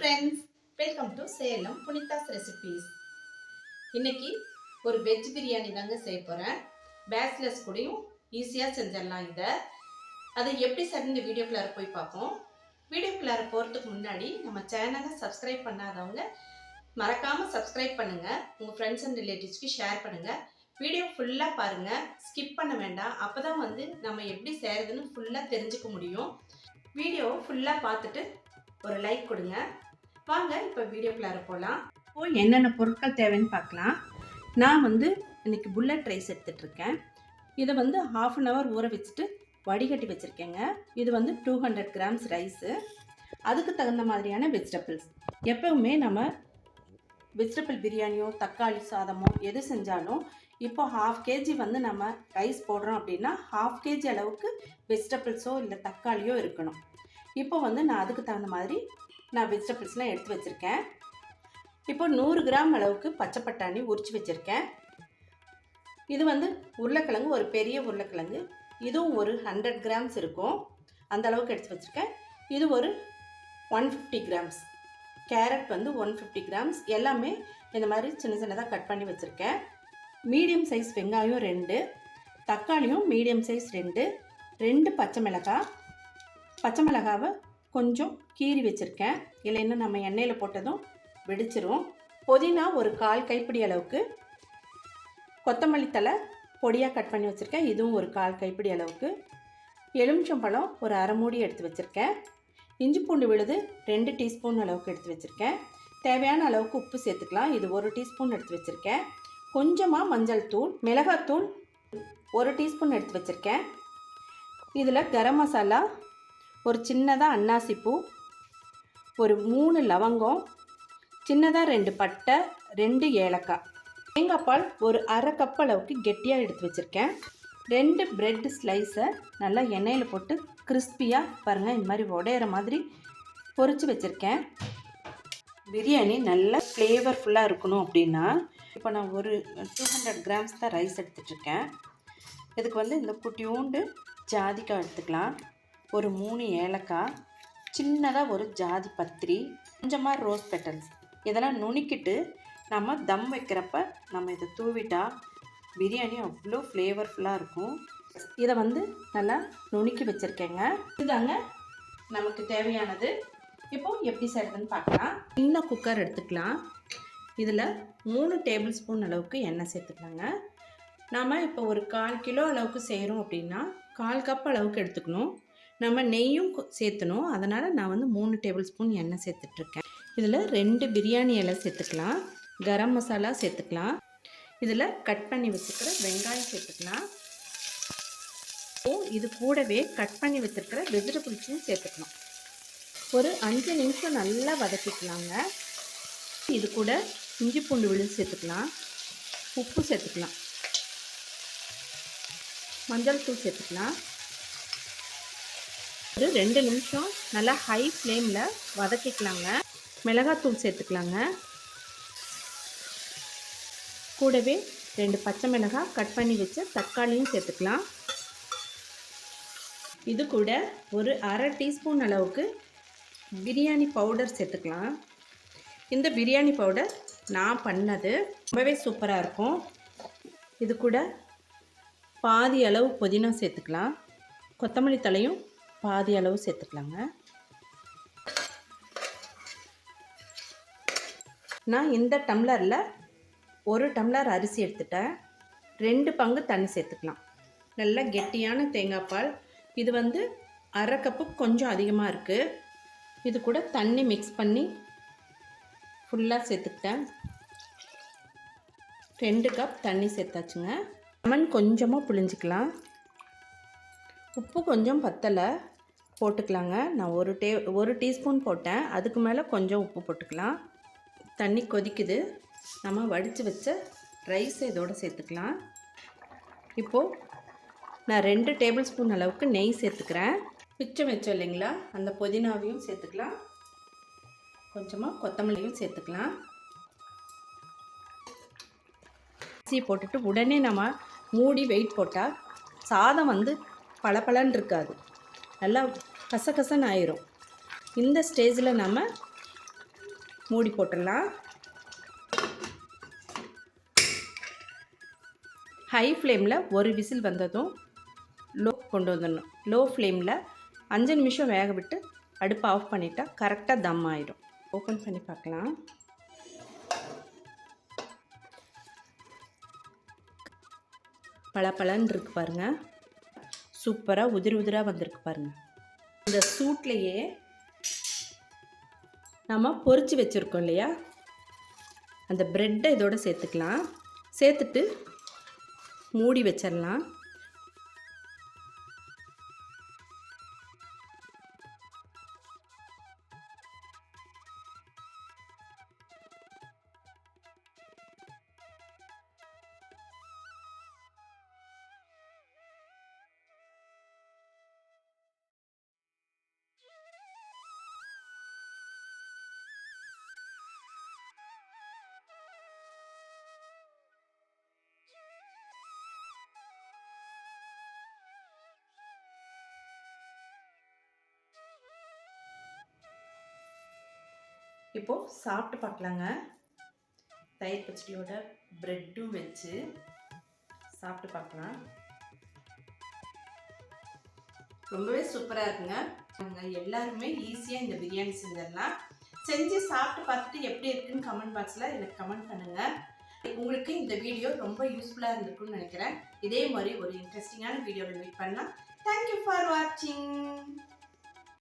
Friends, welcome to Salem புனிதாஸ் recipes. இன்னைக்கு ஒரு veg biryani தாங்க செய்ய போகிறேன். பேச்சுலர்ஸ் கூடயும் ஈஸியாக செஞ்சிடலாம் இதை. அதை எப்படி இந்த வீடியோக்குள்ளார போய் பார்ப்போம். வீடியோக்குள்ளார போகிறதுக்கு முன்னாடி நம்ம சேனலை சப்ஸ்கிரைப் பண்ணாதவங்க மறக்காமல் சப்ஸ்கிரைப் பண்ணுங்கள். உங்கள் ஃப்ரெண்ட்ஸ் அண்ட் ரிலேட்டிவ்ஸ்க்கு ஷேர் பண்ணுங்கள். வீடியோ ஃபுல்லாக பாருங்கள், ஸ்கிப் பண்ண வேண்டாம். அப்போ தான் நம்ம எப்படி செய்கிறதுன்னு ஃபுல்லாக தெரிஞ்சுக்க முடியும். வீடியோ ஃபுல்லாக பார்த்துட்டு ஒரு லைக் கொடுங்க. வாங்க இப்போ வீடியோக்குள்ளார போகலாம். இப்போது என்னென்ன பொருட்கள் தேவைன்னு பார்க்கலாம். நான் இன்றைக்கி புல்லட் ரைஸ் எடுத்துகிட்ருக்கேன். இதை 1/2 அன் ஹவர் ஊற வச்சுட்டு வடிகட்டி வச்சுருக்கேங்க. இது 200 கிராம்ஸ் ரைஸு. அதுக்கு தகுந்த மாதிரியான வெஜிடபிள்ஸ். எப்போவுமே நம்ம வெஜிடபிள் பிரியாணியோ தக்காளி சாதமோ எது செஞ்சாலும் இப்போ 1/2 kg நம்ம ரைஸ் போடுறோம் அப்படின்னா 1/2 kg அளவுக்கு வெஜிடபிள்ஸோ இல்லை தக்காளியோ இருக்கணும். இப்போ நான் அதுக்கு தகுந்த மாதிரி நான் வெஜிடபிள்ஸ்லாம் எடுத்து வச்சுருக்கேன். இப்போ 100 கிராம் அளவுக்கு பச்சை பட்டாணி உரித்து வச்சுருக்கேன். இது உருளைக்கிழங்கு, ஒரு பெரிய உருளைக்கிழங்கு. இதுவும் ஒரு 100 கிராம்ஸ் இருக்கும், அந்த அளவுக்கு எடுத்து வச்சுருக்கேன். இது ஒரு 150 கிராம்ஸ். Carrot 150 grams. எல்லாமே இந்த மாதிரி சின்ன சின்னதாக கட் பண்ணி வச்சுருக்கேன். மீடியம் சைஸ் வெங்காயம் 2, தக்காளியும் மீடியம் சைஸ் 2 பச்சை மிளகாய். பச்சை மிளகாவை கொஞ்சம் கீறி வச்சுருக்கேன், இல்லைன்னா நம்ம எண்ணெயில் போட்டதும் வெடிச்சிரும். புதினா ஒரு 1/4 கைப்பிடி அளவுக்கு. கொத்தமல்லி தழை பொடியாக கட் பண்ணி வச்சுருக்கேன், இதுவும் ஒரு 1/4 கைப்பிடி அளவுக்கு. எலுமிச்சம்பழம் ஒரு அரை மூடி எடுத்து வச்சுருக்கேன். இஞ்சி பூண்டு விழுது 2 டீஸ்பூன் அளவுக்கு எடுத்து வச்சுருக்கேன். தேவையான அளவுக்கு உப்பு சேர்த்துக்கலாம், இது 1 டீஸ்பூன் எடுத்து வச்சுருக்கேன். கொஞ்சமாக மஞ்சள் தூள், மிளகாத்தூள் 1 டீஸ்பூன் எடுத்து வச்சுருக்கேன். இதில் கரம் மசாலா, ஒரு சின்னதாக அன்னாசிப்பூ, ஒரு 3 லவங்கம், சின்னதாக 2 பட்டை, 2 ஏலக்காய். தேங்காய் பால் ஒரு அரை கப் அளவுக்கு கெட்டியாக எடுத்து வச்சுருக்கேன். 2 பிரெட் ஸ்லைஸை நல்லா எண்ணெயில் போட்டு கிறிஸ்பியாக பாருங்கள், இந்த மாதிரி உடையிற மாதிரி பொரித்து வச்சுருக்கேன். பிரியாணி நல்லா ஃப்ளேவர்ஃபுல்லாக இருக்கணும் அப்படின்னா இப்போ நான் ஒரு 200 கிராம்ஸ் தான் ரைஸ் எடுத்துகிட்ருக்கேன். இதுக்கு இந்த குட்டியூண்டு ஜாதிக்காய் எடுத்துக்கலாம், ஒரு 3 ஏலக்காய், சின்னதாக ஒரு ஜாதி பத்திரி, கொஞ்சமாக ரோஸ் பெட்டல்ஸ். இதெல்லாம் நுணுக்கிட்டு நம்ம தம் வைக்கிறப்ப நம்ம இதை தூவிட்டா பிரியாணி அவ்வளோ ஃப்ளேவர்ஃபுல்லாக இருக்கும். இதை நல்லா நுணுக்கி வச்சுருக்கேங்க. இதுதாங்க நமக்கு தேவையானது. இப்போது எப்படி செய்கிறதுன்னு பார்க்கலாம். சின்ன குக்கர் எடுத்துக்கலாம். இதில் 3 டேபிள் ஸ்பூன் அளவுக்கு எண்ணெய் சேர்த்துக்கலாங்க. நாம் இப்போ ஒரு 1/4 கிலோ அளவுக்கு செய்கிறோம் அப்படின்னா 1/4 கப் அளவுக்கு எடுத்துக்கணும். நம்ம நெய்யும் சேர்த்தணும், அதனால் நான் 3 டேபிள் ஸ்பூன் எண்ணெய் சேர்த்துட்ருக்கேன். இதில் 2 பிரியாணி இலை சேர்த்துக்கலாம், கரம் மசாலா சேர்த்துக்கலாம். இதில் கட் பண்ணி வச்சுருக்கிற வெங்காயம் சேர்த்துக்கலாம். இது கூடவே கட் பண்ணி வச்சுருக்கிற வெஜிடபிள்ஸையும் சேர்த்துக்கணும். ஒரு 5 நிமிஷம் நல்லா வதக்கிக்கலாங்க. இது கூட இஞ்சி பூண்டு விழுது சேர்த்துக்கலாம், உப்பு சேர்த்துக்கலாம், மஞ்சள் தூள் சேர்த்துக்கலாம். ஒரு 2 நிமிஷம் நல்லா ஹை ஃப்ளேமில் வதக்கிக்கலாங்க. மிளகாத்தூள் சேர்த்துக்கலாங்க. கூடவே 2 பச்சை மிளகாய் கட் பண்ணி வச்ச தக்காளியும் சேர்த்துக்கலாம். இது கூட ஒரு அரை டீஸ்பூன் அளவுக்கு பிரியாணி பவுடர் சேர்த்துக்கலாம். இந்த பிரியாணி பவுடர் நான் பண்ணது, ரொம்பவே சூப்பராக இருக்கும். இது கூட பாதி அளவு புதினா சேர்த்துக்கலாம், கொத்தமல்லி தழையும் பாதி அளவு சேர்த்துக்கலாங்க. நான் இந்த டம்ளரில் 1 டம்ளர் அரிசி எடுத்துட்டேன். 2 பங்கு தண்ணி சேர்த்துக்கலாம். நல்லா கெட்டியான தேங்காய் பால். இது அரை கப்பு கொஞ்சம் அதிகமாக இருக்குது. இது கூட தண்ணி மிக்ஸ் பண்ணி ஃபுல்லாக சேர்த்துக்கிட்டேன். 2 கப் தண்ணி சேர்த்தாச்சுங்க. லெமன் கொஞ்சமாக புழிஞ்சிக்கலாம். உப்பு கொஞ்சம் பத்தலை, போட்டுக்கலாங்க. நான் ஒரு டீஸ்பூன் போட்டேன், அதுக்கு மேலே கொஞ்சம் உப்பு போட்டுக்கலாம். தண்ணி கொதிக்குது, நம்ம வடித்து வச்ச ரைஸை இதோடு சேர்த்துக்கலாம். இப்போது நான் 2 டேபிள் ஸ்பூன் அளவுக்கு நெய் சேர்த்துக்கிறேன். மிச்சம் வச்சோம் இல்லைங்களா, அந்த புதினாவையும் சேர்த்துக்கலாம், கொஞ்சமாக கொத்தமல்லியும் சேர்த்துக்கலாம். அரிசி போட்டுட்டு உடனே நம்ம மூடி வெயிட் போட்டால் சாதம் பளபளன்னு இருக்காது, நல்லா கசகசன்னு ஆயிரும். இந்த ஸ்டேஜில் நம்ம மூடி போட்டுடலாம். ஹை ஃப்ளேமில் ஒரு விசில் வந்ததும் லோ கொண்டு வந்துடணும். லோ ஃப்ளேமில் 5 நிமிஷம் வேக விட்டு அடுப்பை ஆஃப் பண்ணிட்டா கரெக்டாக தம் ஆகிடும். ஓப்பன் பண்ணி பார்க்கலாம். பளபளன்னு இருக்கு பாருங்கள். சூப்பராக உதிராக வந்திருக்கு பாருங்கள். இந்த சூட்லேயே நம்ம பொரிச்சு வச்சுருக்கோம் இல்லையா, அந்த ப்ரெட்டை இதோடு சேர்த்துக்கலாம். சேர்த்துட்டு மூடி வச்சிடலாம். இப்போது சாப்பிட்டு பார்க்கலாங்க. தயிர் பச்சடியோட ப்ரெட்டும் வச்சு சாப்பிட்டு பார்க்கலாம். ரொம்பவே சூப்பராக இருக்குங்க. நாங்கள் எல்லாருமே ஈஸியாக இந்த பிரியாணி செஞ்சிடலாம். செஞ்சு சாப்பிட்டு பார்த்துட்டு எப்படி இருக்குன்னு கமெண்ட் பாக்ஸில் எனக்கு கமெண்ட் பண்ணுங்கள். உங்களுக்கு இந்த வீடியோ ரொம்ப யூஸ்ஃபுல்லாக இருந்திருக்குன்னு நினைக்கிறேன். இதே மாதிரி ஒரு இன்ட்ரெஸ்டிங்கான வீடியோவில் மீட் பண்ணலாம். தேங்க்யூ ஃபார் வாட்சிங்.